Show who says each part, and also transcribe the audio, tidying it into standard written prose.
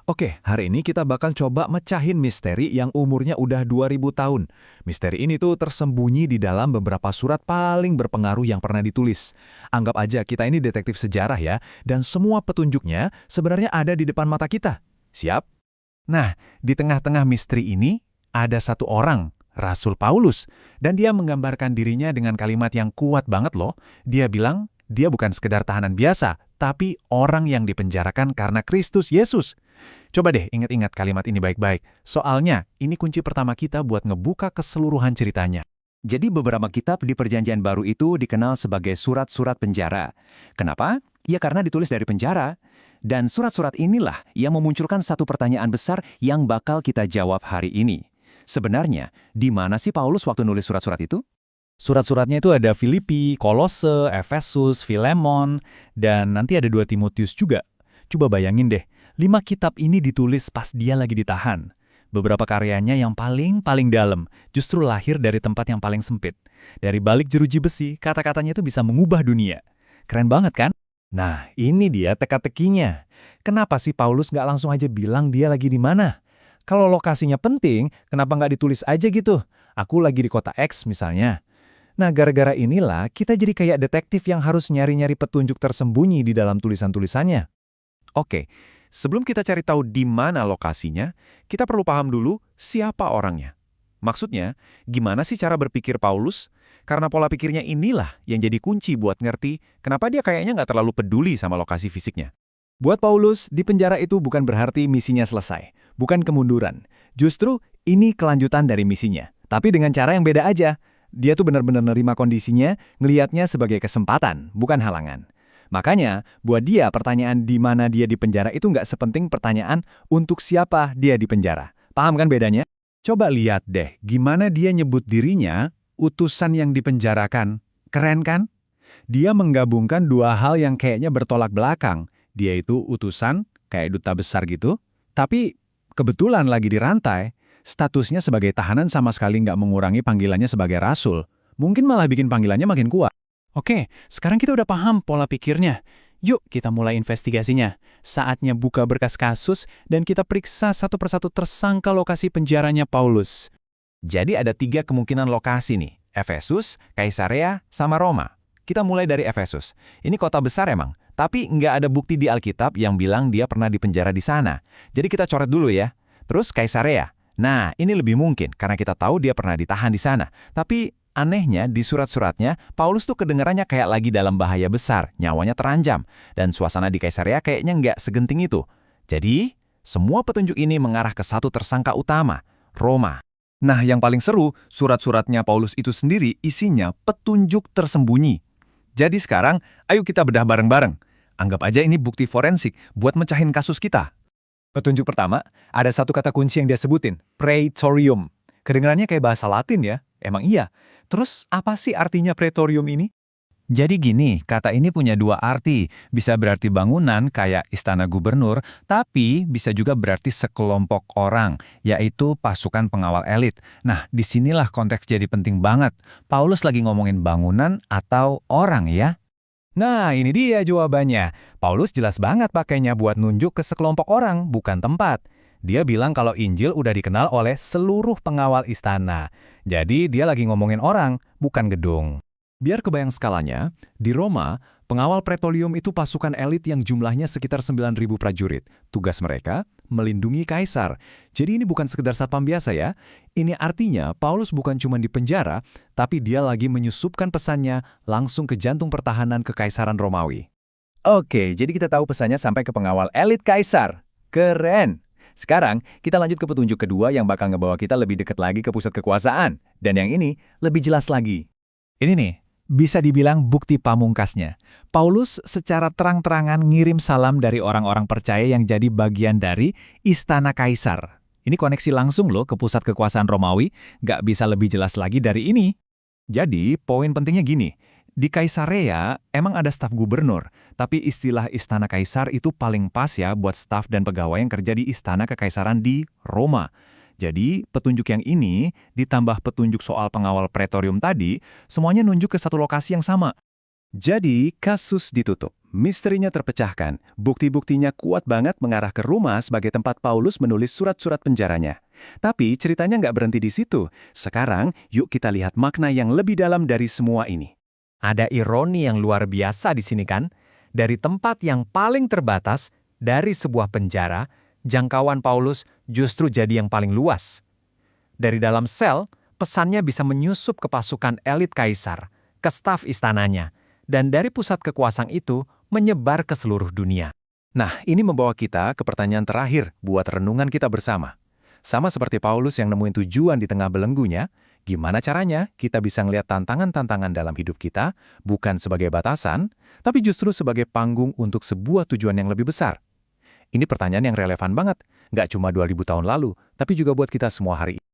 Speaker 1: Oke, hari ini kita bakal coba mecahin misteri yang umurnya udah 2000 tahun. Misteri ini tuh tersembunyi di dalam beberapa surat paling berpengaruh yang pernah ditulis. Anggap aja kita ini detektif sejarah ya, dan semua petunjuknya sebenarnya ada di depan mata kita. Siap?
Speaker 2: Nah, di tengah-tengah misteri ini, ada satu orang, Rasul Paulus, dan dia menggambarkan dirinya dengan kalimat yang kuat banget loh. Dia bilang, dia bukan sekedar tahanan biasa, tapi orang yang dipenjarakan karena Kristus Yesus. Coba deh ingat-ingat kalimat ini baik-baik. Soalnya, ini kunci pertama kita buat ngebuka keseluruhan ceritanya.
Speaker 3: Jadi beberapa kitab di Perjanjian Baru itu dikenal sebagai surat-surat penjara. Kenapa? Ya karena ditulis dari penjara. Dan surat-surat inilah yang memunculkan satu pertanyaan besar yang bakal kita jawab hari ini. Sebenarnya, di mana sih Paulus waktu nulis surat-surat itu?
Speaker 2: Surat-suratnya itu ada Filipi, Kolose, Efesus, Filemon, dan nanti ada 2 Timotius juga. Coba bayangin deh, 5 kitab ini ditulis pas dia lagi ditahan. Beberapa karyanya yang paling dalam, justru lahir dari tempat yang paling sempit. Dari balik jeruji besi, kata-katanya itu bisa mengubah dunia. Keren banget kan? Nah, ini dia teka-tekinya. Kenapa sih Paulus nggak langsung aja bilang dia lagi di mana? Kalau lokasinya penting, kenapa nggak ditulis aja gitu? Aku lagi di kota X misalnya. Nah, gara-gara inilah kita jadi kayak detektif yang harus nyari-nyari petunjuk tersembunyi di dalam tulisan-tulisannya. Oke, sebelum kita cari tahu di mana lokasinya, kita perlu paham dulu siapa orangnya. Maksudnya, gimana sih cara berpikir Paulus? Karena pola pikirnya inilah yang jadi kunci buat ngerti kenapa dia kayaknya nggak terlalu peduli sama lokasi fisiknya. Buat Paulus, di penjara itu bukan berarti misinya selesai, bukan kemunduran. Justru ini kelanjutan dari misinya, tapi dengan cara yang beda aja. Dia tuh benar-benar nerima kondisinya, ngelihatnya sebagai kesempatan, bukan halangan. Makanya, buat dia pertanyaan di mana dia di penjara itu nggak sepenting pertanyaan untuk siapa dia di penjara. Paham kan bedanya? Coba lihat deh, gimana dia nyebut dirinya utusan yang dipenjarakan. Keren kan? Dia menggabungkan dua hal yang kayaknya bertolak belakang. Dia itu utusan, kayak duta besar gitu, tapi kebetulan lagi dirantai. Statusnya sebagai tahanan sama sekali nggak mengurangi panggilannya sebagai rasul. Mungkin malah bikin panggilannya makin kuat. Oke, sekarang kita udah paham pola pikirnya. Yuk kita mulai investigasinya. Saatnya buka berkas kasus dan kita periksa satu persatu tersangka lokasi penjaranya Paulus. Jadi ada 3 kemungkinan lokasi nih. Efesus, Kaisarea, sama Roma. Kita mulai dari Efesus. Ini kota besar emang, tapi nggak ada bukti di Alkitab yang bilang dia pernah dipenjara di sana. Jadi kita coret dulu ya. Terus Kaisarea. Nah, ini lebih mungkin karena kita tahu dia pernah ditahan di sana. Tapi anehnya di surat-suratnya, Paulus tuh kedengarannya kayak lagi dalam bahaya besar, nyawanya terancam. Dan suasana di Kaisarea kayaknya nggak segenting itu. Jadi, semua petunjuk ini mengarah ke satu tersangka utama, Roma. Nah, yang paling seru, surat-suratnya Paulus itu sendiri isinya petunjuk tersembunyi. Jadi sekarang, ayo kita bedah bareng-bareng. Anggap aja ini bukti forensik buat mecahin kasus kita. Petunjuk pertama, ada satu kata kunci yang dia sebutin, praetorium. Kedengarannya kayak bahasa Latin ya? Emang iya. Terus apa sih artinya praetorium ini? Jadi gini, kata ini punya 2 arti. Bisa berarti bangunan kayak istana gubernur, tapi bisa juga berarti sekelompok orang, yaitu pasukan pengawal elit. Nah, disinilah konteks jadi penting banget. Paulus lagi ngomongin bangunan atau orang ya? Nah, ini dia jawabannya. Paulus jelas banget pakainya buat nunjuk ke sekelompok orang, bukan tempat. Dia bilang kalau Injil udah dikenal oleh seluruh pengawal istana. Jadi dia lagi ngomongin orang, bukan gedung. Biar kebayang skalanya, di Roma, pengawal praetorium itu pasukan elit yang jumlahnya sekitar 9.000 prajurit. Tugas mereka, melindungi kaisar. Jadi ini bukan sekedar satpam biasa ya. Ini artinya Paulus bukan cuma di penjara, tapi dia lagi menyusupkan pesannya langsung ke jantung pertahanan kekaisaran Romawi. Oke, jadi kita tahu pesannya sampai ke pengawal elit kaisar. Keren! Sekarang, kita lanjut ke petunjuk kedua yang bakal ngebawa kita lebih dekat lagi ke pusat kekuasaan. Dan yang ini lebih jelas lagi. Ini nih, bisa dibilang bukti pamungkasnya. Paulus secara terang-terangan ngirim salam dari orang-orang percaya yang jadi bagian dari istana kaisar. Ini koneksi langsung loh ke pusat kekuasaan Romawi, nggak bisa lebih jelas lagi dari ini. Jadi, poin pentingnya gini, di Kaisarea emang ada staf gubernur, tapi istilah istana kaisar itu paling pas ya buat staf dan pegawai yang kerja di istana kekaisaran di Roma. Jadi, petunjuk yang ini, ditambah petunjuk soal pengawal pretorium tadi, semuanya nunjuk ke satu lokasi yang sama. Jadi, kasus ditutup.
Speaker 3: misterinya terpecahkan. Bukti-buktinya kuat banget mengarah ke Roma sebagai tempat Paulus menulis surat-surat penjaranya. Tapi ceritanya nggak berhenti di situ. Sekarang, yuk kita lihat makna yang lebih dalam dari semua ini.
Speaker 4: Ada ironi yang luar biasa di sini kan? Dari tempat yang paling terbatas, dari sebuah penjara, jangkauan Paulus justru jadi yang paling luas. Dari dalam sel, pesannya bisa menyusup ke pasukan elit kaisar, ke staf istananya, dan dari pusat kekuasaan itu menyebar ke seluruh dunia.
Speaker 1: Nah, ini membawa kita ke pertanyaan terakhir buat renungan kita bersama. Sama seperti Paulus yang nemuin tujuan di tengah belenggunya, gimana caranya kita bisa ngelihat tantangan-tantangan dalam hidup kita bukan sebagai batasan, tapi justru sebagai panggung untuk sebuah tujuan yang lebih besar? Ini pertanyaan yang relevan banget, nggak cuma 2000 tahun lalu, tapi juga buat kita semua hari ini.